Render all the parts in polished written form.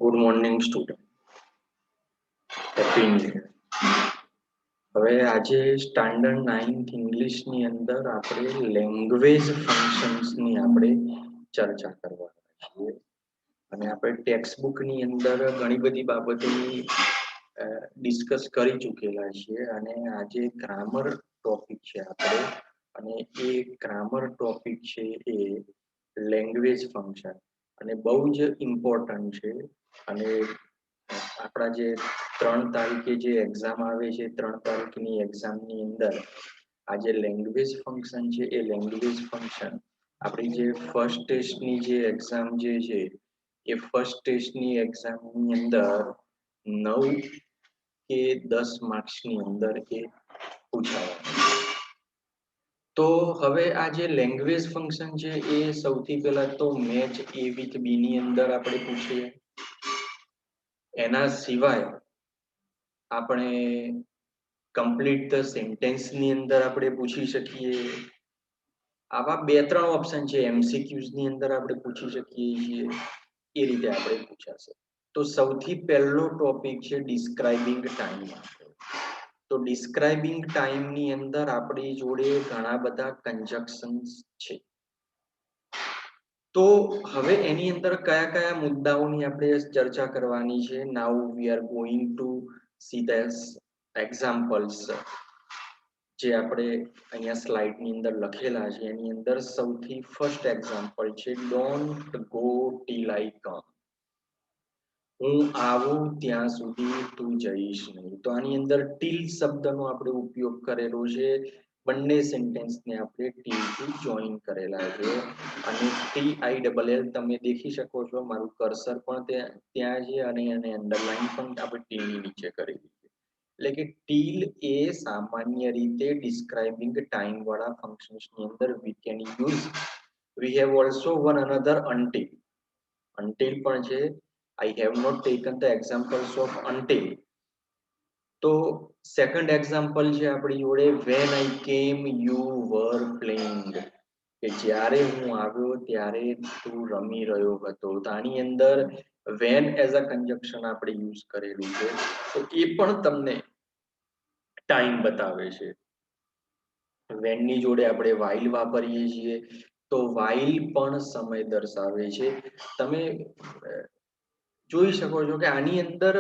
Good morning student, happy new year. હવે આજે standard 9th ઇંગ્લિશની અંદર આપણે લેંગ્વેજ ફંક્શન્સની આપણે ચર્ચા કરવાના છીએ. અને આપણે ટેક્સ્ટ બુકની અંદર ઘણી બધી બાબતોની ડિસ્કસ કરી ચૂકેલા છીએ અને આજે ગ્રામર ટોપિક છે આપણે, અને એ ગ્રામર ટોપિક છે એ લેંગ્વેજ ફંક્શન અને બહુ જ ઇમ્પોર્ટન્ટ છે. અને આપણા જે 3 તારીખે જે એક્ઝામ આવે છે, 3 તારીખની એક્ઝામની અંદર આ જે લેંગ્વેજ ફંક્શન છે એ લેંગ્વેજ ફંક્શન આપણી જે ફર્સ્ટ ટેસ્ટની જે એક્ઝામ જે છે એ ફર્સ્ટ ટેસ્ટની એક્ઝામની અંદર 9 કે 10 માર્ક્સની અંદર એ પૂછાવાનું. તો હવે આ જે લેંગ્વેજ ફંક્શન છે એ સૌથી પહેલા તો મેચ એ વિથ બી ની અંદર આપણે પૂછીએ. એના સિવાય આપણે કમ્પ્લીટ ધ સેન્ટેન્સ ની અંદર આપણે પૂછી શકીએ. આવા 2-3 ઓપ્શન છે. એમસીક્યુઝ ની અંદર આપણે પૂછી શકીએ છીએ. એ રીતે આપણે પૂછાશે. તો સૌથી પહેલો ટોપિક છે ડિસ્ક્રાઇબિંગ ટાઈમ. તો ડિસ્ક્રાઇબિંગ ટાઈમ ની અંદર આપણી જોડે ઘણા બધા કંજક્શન્સ છે. તો હવે એની અંદર કયા કયા મુદ્દાઓની આપણે ચર્ચા કરવાની છે. Now we are going to see these examples જે આપણે અહીંયા સ્લાઇડની અંદર લખેલા છે. એની અંદર સૌથી ફર્સ્ટ એક્ઝામ્પલ છે ડોન્ટ ગો ટીલ આઈ કમ. હું આવું ત્યાં સુધી તું જઈશ નહીં. તો આની અંદર ટીલ શબ્દનો આપણે ઉપયોગ કરેલો છે. બંને સેન્ટેન્સને આપણે ટીલ થી જોઈન કરેલા છે. અને TILL તમે દેખી શકો છો. મારું કર્સર પણ ત્યાં છે અને એને અંડરલાઈન પણ આપણે ટીલની નીચે કરેલી છે. એટલે કે ટીલ એ સામાન્ય રીતે ડિસ્ક્રાઇબિંગ ટાઈમ વાળા ફંક્શન્સની અંદર we can use. We have also one another until. until પણ છે. I have not taken the examples of until. તો સેકન્ડ એક્ઝામ્પલ છે આપણી જોડે when I came you were playing. કે જ્યારે હું આવ્યો ત્યારે તું રમી રહ્યો હતો. તો આની અંદર when as a conjunction આપણે યુઝ કરેલું છે. તો એ પણ તમને ટાઈમ બતાવે છે. when ની જોડે આપણે while વાપરીએ છીએ. તો while પણ સમય દર્શાવે છે. તમે જોઈ શકો છો કે આની અંદર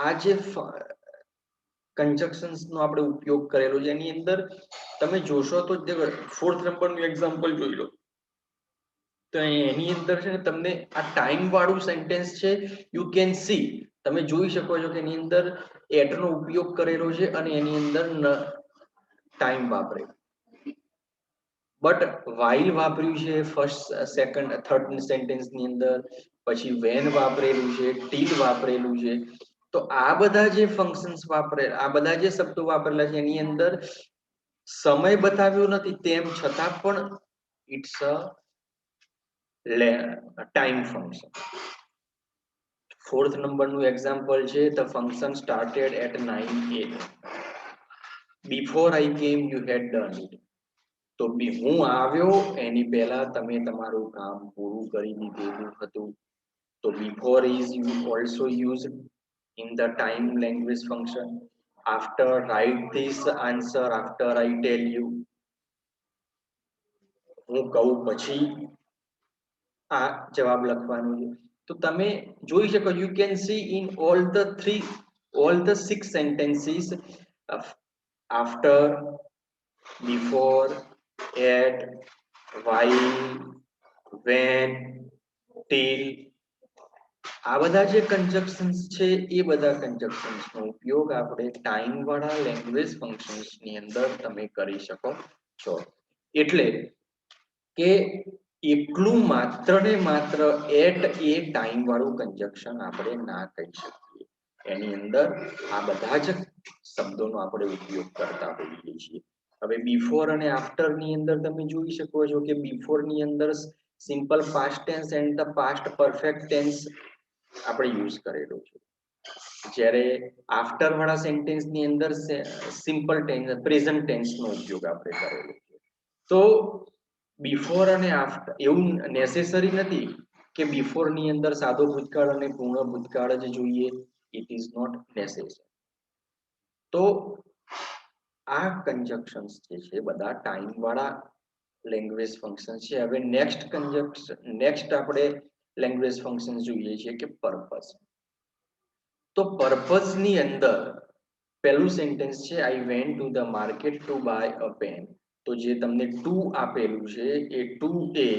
આ જે કંજક્શન્સ નો આપણે ઉપયોગ કરેલો છે એની અંદર તમે જોશો તો 4th નંબરનું એક્ઝામ્પલ જોઈ લો. તો એની અંદર છે ને તમને આ ટાઈમ વાળું સેન્ટેન્સ છે. યુ કેન સી, તમે જોઈ શકો છો કે એની અંદર એટ નો ઉપયોગ કરેલો છે અને એની અંદર ટાઈમ વાપરેલો. બટ while વાપર્યું છે ફર્સ્ટ, સેકન્ડ, થર્ડ સેન્ટેન્સ ની અંદર. પછી when વાપરેલું છે, till વાપરેલું છે. તો આ બધા જે ફંક્શન્સ આ બધા જે શબ્દો વાપરેલા છે એની અંદર સમય બતાવ્યો નથી, તેમ છતાં પણ it's a time function. 4th નંબરનું એક્ઝામ્પલ છે the function started at 9 AM. Before I came you head done it. તો હું આવ્યો એની પહેલા તમે તમારું કામ પૂરું કરી દીધેલું હતું. તો before is also used in the time language function. After, write this answer after I tell you. હું કહું પછી આ જવાબ લખવાનું છે. તો તમે જોઈ શકો you can see in all the 6 sentences after, before, at, while, when, till. આ બધા જે કંજક્શન્સ છે એ બધા કંજક્શન્સ નો ઉપયોગ આપણે ટાઈમ વાળા લેંગ્વેજ ફંક્શન્સ ની અંદર તમે કરી શકો છો. એટલે કે એટલું માત્ર ને માત્ર એટ એ ટાઈમ વાળું કંજક્શન આપણે ના કહી શકીએ. એની અંદર આ બધા જ શબ્દોનો આપણે ઉપયોગ કરતા હોઈએ છીએ. હવે બિફોર અને આફ્ટર ની અંદર તમે જોઈ શકો છો કે બિફોર ની અંદર simple past tense and the past perfect tense આપણે યુઝ કરેલું છે. જ્યારે આફ્ટર વાળા સેન્ટેન્સ ની અંદર સિમ્પલ ટેન્સ, પ્રેઝન્ટ ટેન્સ નો ઉપયોગ આપણે કરેલો છે. તો બિફોર અને આફ્ટર એવું નેસેસરી નથી કે બિફોર ની અંદર સાદો ભૂતકાળ અને પૂર્ણ ભૂતકાળ જ જોઈએ, ઇટ ઇઝ નોટ નેસેસરી. તો આ કન્જક્શન્સ જે છે બધા ટાઈમ વાળા લેંગ્વેજ ફંક્શન છે. હવે નેક્સ્ટ આપણે લેંગ્વેજ ફંક્શન જોઈએ છે કે પર્પઝ. તો પર્પઝ ની અંદર પહેલું સેન્ટેન્સ છે I went to the market to buy a pen. તો જે તમને ટુ આપેલું છે એ ટુ એ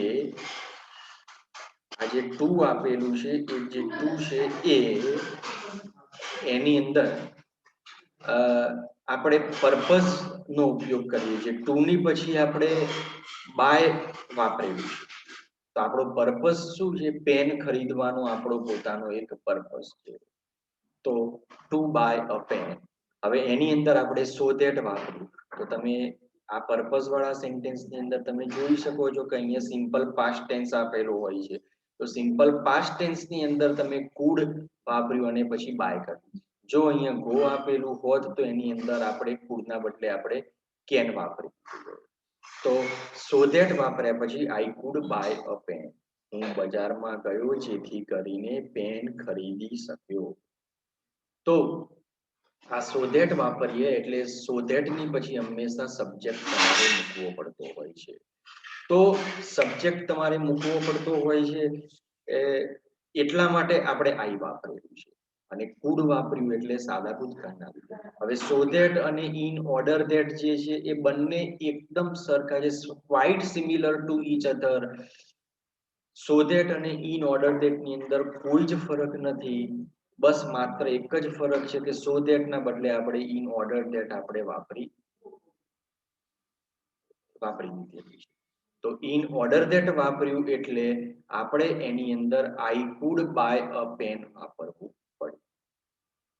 આ જે ટુ આપેલું છે એ જે ટુ છે એ એની અંદર આપણે પર્પઝ નો ઉપયોગ કરીએ છીએ. ટુ ની પછી આપણે બાય વાપરેલું છે. તો આપણો પર્પઝ શું છે? પેન ખરીદવાનો આપણો પોતાનો એક પર્પઝ છે. તો ટુ બાય અ પેન. હવે એની અંદર આપણે સો ધેટ વાપર્યું. તો તમે આ પર્પઝ વાળા સેન્ટેન્સ ની અંદર તમે જોઈ શકો છો કે અહીંયા સિમ્પલ પાસ્ટ ટેન્સ આપેલો હોય છે. તો સિમ્પલ પાસ્ટ ટેન્સ ની અંદર તમે કુડ વાપર્યું અને પછી બાય કર્યું. જો અહીંયા ગો આપેલું હોત તો એની અંદર આપણે કુડના બદલે આપણે કેન વાપર્યું. તો સો ધેટ વાપર્યા પછી I could buy a pen. હું બજારમાં ગયો જેથી કરીને પેન ખરીદી શક્યો. તો આ સો ધેટ વાપરીએ એટલે સો ધેટ ની પછી હંમેશા સબ્જેક્ટ તમારે મૂકવો પડતો હોય છે. તો સબ્જેક્ટ તમારે મૂકવો પડતો હોય છે એટલા માટે આપણે આઈ વાપરેલું છે. અને કુડ વાપર્યું એટલે સાદા ભૂતકાળના. હવે સો ધેટ અને ઇન ઓર્ડર ધેટ જે છે એ બંને એકદમ સરખા છે, quite similar to each other. So that અને ઇન ઓર્ડર ધેટ ની અંદર કોઈ જ ફરક નથી. બસ માત્ર એક જ ફરક છે કે સો ધેટ ના બદલે આપણે ઇન ઓર્ડર ધેટ આપણે વાપરી દીધેલી છે. તો ઇન ઓર્ડર ધેટ વાપર્યું એટલે આપણે એની અંદર I could buy a pen વાપરવું પડે.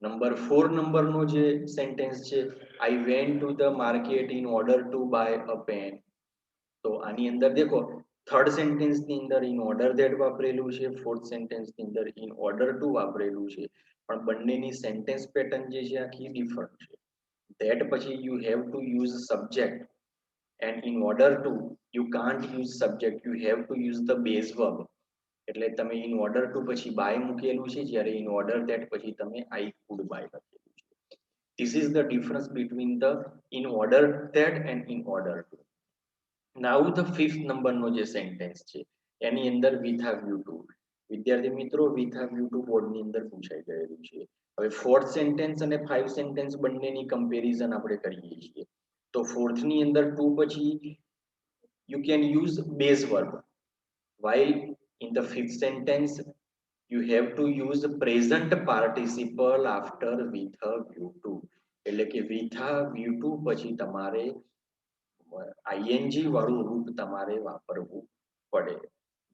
નંબર 4 નંબરનો જે સેન્ટેન્સ છે I went to the market in order to buy a pen. તો આની અંદર દેખો થર્ડ સેન્ટેન્સ ની અંદર ઇન ઓર્ડર ધેટ વાપરેલું છે, ફોર્થ સેન્ટેન્સ ની અંદર ઇન ઓર્ડર ટુ વાપરેલું છે. પણ બંનેની સેન્ટેન્સ પેટર્ન જે છે આખી ડિફરન્ટ છે. ધેટ પછી you have to use subject and in order to you can't use subject, you have to use the base verb. એટલે તમે in order to પછી by મૂકેલું છે, જ્યારે in order that પછી તમે I could buy લખેલું છે. This is the difference between the in order that and in order to. Now the fifth number નો જે સેન્ટેન્સ છે એની અંદર with have you to. વિદ્યાર્થી મિત્રો with have you to board ની અંદર પૂછાઈ ગયેલું છે. હવે ફોર્થ સેન્ટેન્સ અને ફાઇવ સેન્ટેન્સ બંનેની કમ્પેરિઝન આપણે કરીએ છીએ. તો ફોર્થ ની અંદર ટુ પછી you can use base verb, while in the fifth sentence you have to use present participle after with a view to. એટલે કે with a view to પછી તમારે ing વાળું રૂપ તમારે વાપરવું પડે.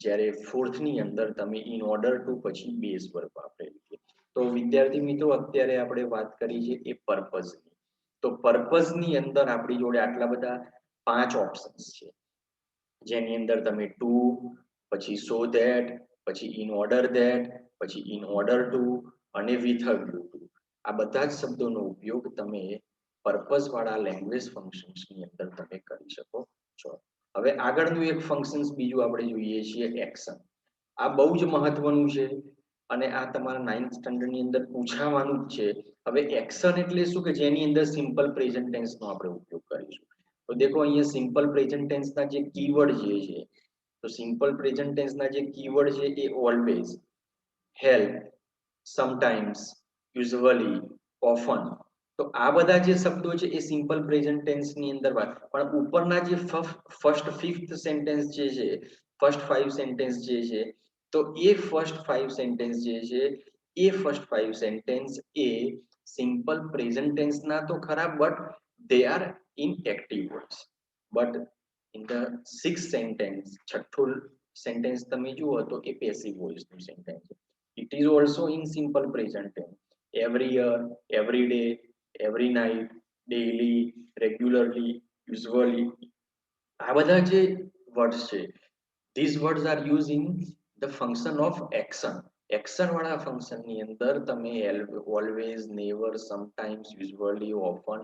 જ્યારે ફોર્થ ની અંદર તમે in order to પછી base verb વાપરેલું છે. તો વિદ્યાર્થી મિત્રો અત્યારે આપણે વાત કરી છે એ પર્પઝ ની. તો પર્પઝ ની અંદર આપણી જોડે આટલા બધા 5 ઓપ્શન્સ છે, જેની અંદર તમે ટુ પછી સો ધેટ પછી ઇન ઓર્ડર ધેટ પછી ઇન ઓર્ડર ટુ અને વિથ અ વ્યૂ ટુ આ બધા જ શબ્દોનો ઉપયોગ તમે પર્પઝ વાળા લેંગ્વેજ ફંક્શન્સ ની અંદર તમે કરી શકો છો. હવે આગળનું એક ફંક્શન્સ બીજું આપણે જોઈએ છીએ એક્શન. આ બહુ જ મહત્વનું છે અને આ તમારા 9th સ્ટાન્ડર્ડ ની અંદર પૂછાવાનું જ છે. હવે એક્શન એટલે શું કે જેની અંદર સિમ્પલ પ્રેઝન્ટ ટેન્સ નો આપણે ઉપયોગ કરીશું. તો દેખો અહીંયા સિમ્પલ પ્રેઝન્ટ ટેન્સ ના જે કીવર્ડ જે છે, તો સિમ્પલ પ્રેઝન્ટ ટેન્સ ના જે કીવર્ડ છે એ always, help, sometimes, usually, often. તો આ બધા જે શબ્દો છે એ સિમ્પલ પ્રેઝન્ટ ટેન્સ ની અંદર વાત, પણ ઉપરના જે ફર્સ્ટ ફિફ્થ સેન્ટેન્સ જે છે, ફર્સ્ટ ફાઇવ સેન્ટેન્સ જે છે, તો એ ફર્સ્ટ ફાઇવ સેન્ટેન્સ જે છે એ ફર્સ્ટ ફાઇવ સેન્ટેન્સ એ સિમ્પલ પ્રેઝન્ટ ટેન્સ ના તો ખરા, but they are in active voice. But in the sixth sentence, છઠ્ઠું સેન્ટેન્સ તમે જુઓ તો એ પેસિવ વોઇસ નું સેન્ટેન્સ છે. It is also in simple present tense. Every year, every day, every night, daily, regularly, usually. આ બધા જે words છે, these words are using the function of action. Action વાળા ફંક્શન ની અંદર તમે always, never, sometimes, usually, often,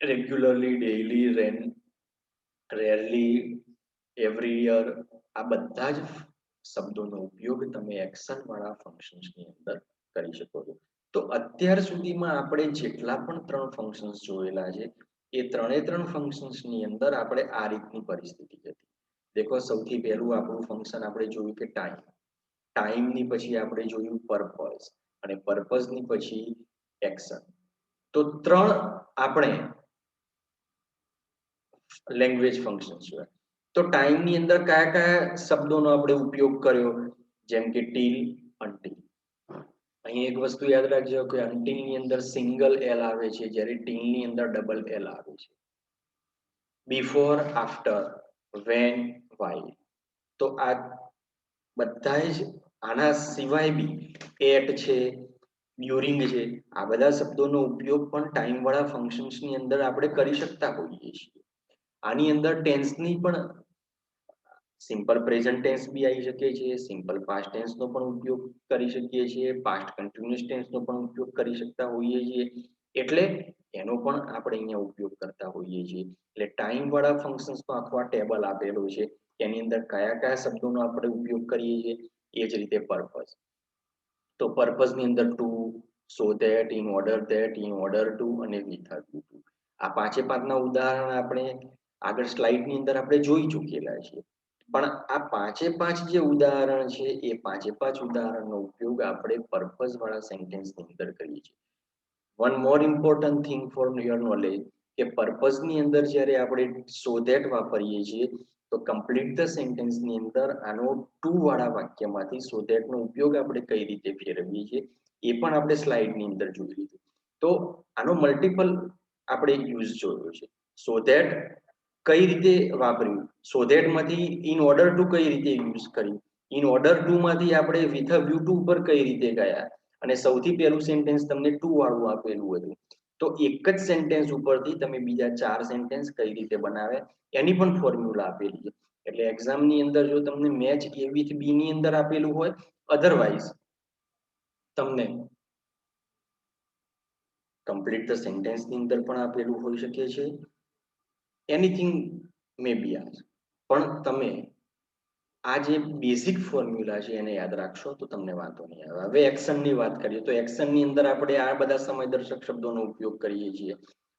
regularly, daily, rarely, every year આ બધા જ શબ્દોનો ઉપયોગ તમે એક્શન વાળા ફંક્શન્સની અંદર કરી શકો છો. તો અત્યાર સુધીમાં આપણે જેટલા પણ 3 ફંક્શન્સ જોયેલા છે એ ત્રણ ફંક્શન્સની અંદર આપણે આ રીતની પરિસ્થિતિ હતી. દેખો સૌથી પહેલું આપણું ફંક્શન આપણે જોયું કે ટાઈમની પછી આપણે જોયું પર્પઝ અને પર્પઝની પછી એક્શન. તો 3 આપણે લેંગ્વેજ ફંક્શન્સ જોયા. તો ટાઈમની અંદર કયા કયા શબ્દોનો આપણે ઉપયોગ કર્યો, જેમ કે ટીલ, અનટીલ. અહીં એક વસ્તુ યાદ રાખજો કે અનટીલ ની અંદર સિંગલ એલ આવે છે, જ્યારે ટીલ ની અંદર ડબલ એલ આવે છે. Before, after, when, while. તો આ બધા જ આના સિવાય બી એટ છે, ડ્યુરિંગ છે, આ બધા શબ્દોનો ઉપયોગ પણ ટાઈમ વાળા ફંક્શન્સ ની અંદર આપણે કરી શકતા હોઈએ છીએ. આની અંદર ટેન્સની પણ સિમ્પલ પ્રેઝન્ટ ટેન્સ બી આવી શકે છે, સિમ્પલ પાસ્ટ ટેન્સ નો પણ ઉપયોગ કરી શકીએ છીએ, પાસ્ટ કન્ટિન્યુઅસ ટેન્સ નો પણ ઉપયોગ કરી શકતા હોઈએ છીએ. એટલે એનો પણ આપણે અહીંયા ઉપયોગ કરતા હોઈએ છીએ. એટલે ટાઈમ વાળા ફંક્શન્સ નો આખો આ ટેબલ આપેલો છે, એની અંદર કયા કયા શબ્દોનો આપણે ઉપયોગ કરીએ છીએ. એ જ રીતે પર્પઝ. તો પર્પઝ ની અંદર to, so that, in order to અને વિથ અ વ્યૂ ટુ. આ પાંચે પાંચના ઉદાહરણ આપણે આગળ સ્લાઇડ ની અંદર આપણે જોઈ ચૂકેલા છીએ. પણ આ પાંચે પાંચ જે ઉદાહરણ છે એ પાંચે પાંચ ઉદાહરણનો ઉપયોગ આપણે પર્પઝ વાળા સેન્ટેન્સ ની અંદર કરીએ છીએ. One more important thing for your knowledge કે પર્પઝ ની અંદર જ્યારે આપણે સો ધેટ વાપરીએ છીએ તો કમ્પ્લીટ ધ સેન્ટેન્સ ની અંદર આનો ટુ વાળા વાક્યમાંથી સો ધેટ નો ઉપયોગ આપણે કઈ રીતે ફેરવીએ છીએ એ પણ આપણે સ્લાઇડ ની અંદર જોઈ લીધું. તો આનો મલ્ટિપલ આપણે યુઝ જોયો છે. સો ધેટ કઈ રીતે વાપર્યું, સો ધેટ માંથી ઇન ઓર્ડર ટુ કઈ રીતે યુઝ કર્યું, ઇન ઓર્ડર ટુ માંથી આપણે વિથ અ વ્યૂ ટુ ઉપર કઈ રીતે ગયા, અને સૌથી પહેલું સેન્ટેન્સ તમને ટુ વાળું આપેલું હતું. તો એક જ સેન્ટેન્સ ઉપરથી તમે બીજા 4 સેન્ટેન્સ કઈ રીતે બનાવે એની પણ ફોર્મ્યુલા આપેલી છે. એટલે એક્ઝામ ની અંદર જો તમને મેચ એ વિથ બી ની અંદર આપેલું હોય, અધરવાઇઝ તમને કમ્પ્લીટ ધ સેન્ટેન્સ ની અંદર પણ આપેલું હોઈ શકે છે. એનીથિંગ મે બી આન્સર. પણ તમે આ જે બેઝિક ફોર્મ્યુલા છે એને યાદ રાખશો તો તમને વાંધો નહીં આવે. હવે એક્શન ની વાત કરીએ તો એક્શન ની અંદર આપણે આ બધા સમયદર્શક શબ્દોનો ઉપયોગ કરીએ છીએ.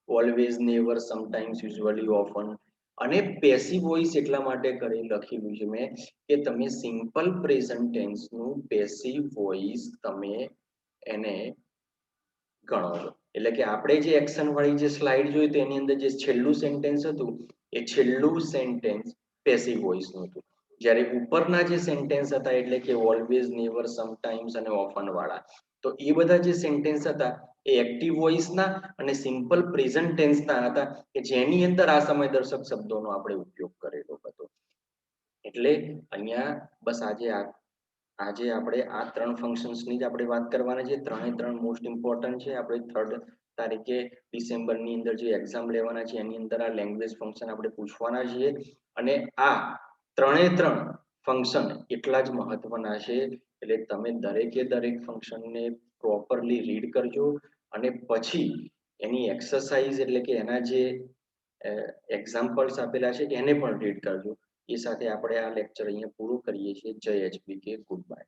Always, never, sometimes, usually, often. અને પેસિવ વોઇસ એટલા માટે કરી લખેલું છે મેં કે તમે સિમ્પલ પ્રેઝન્ટ ટેન્સ નું પેસિવ વોઇસ તમે એને ગણો છો. એટલે કે આપણે જે એક્શન વાળી જે સ્લાઇડ જોઈ તો એની અંદર જે છેલ્લું સેન્ટેન્સ હતું એ છેલ્લું સેન્ટેન્સ પેસિવ વોઇસ નું હતું. જ્યારે ઉપરના જે સેન્ટેન્સ હતા એટલે કે ઓલવેઝ, નેવર, સમટાઈમ્સ અને ઓફન વાળા, તો એ બધા જે સેન્ટેન્સ હતા એ એક્ટિવ વોઇસ ના અને સિમ્પલ પ્રેઝન્ટ ટેન્સ ના હતા કે જેની અંદર આ સમયદર્શક શબ્દોનો આપણે ઉપયોગ કરેલો હતો. એટલે અહીંયા બસ આજે આપણે આ 3 ફંક્શન્સ ની જ આપણે વાત કરવાના છે. ત્રણે મોસ્ટ ઇમ્પોર્ટન્ટ છે. આપણે 3rd તારીખે ડિસેમ્બર ની અંદર જે એક્ઝામ લેવાના છે એની અંદર આ લેંગ્વેજ ફંક્શન આપણે પૂછવાના છીએ. અને આ ત્રણ ફંક્શન એટલા જ મહત્વના છે. એટલે તમે દરેકે દરેક ફંક્શનને પ્રોપરલી રીડ કરજો અને પછી એની એક્સરસાઇઝ એટલે કે એના જે એક્ઝામ્પલ્સ આપેલા છે એને પણ રીડ કરજો. એ સાથે આપણે આ લેક્ચર અહીંયા પૂરું કરીએ છીએ. જય એચબીકે, ગુડ બાય.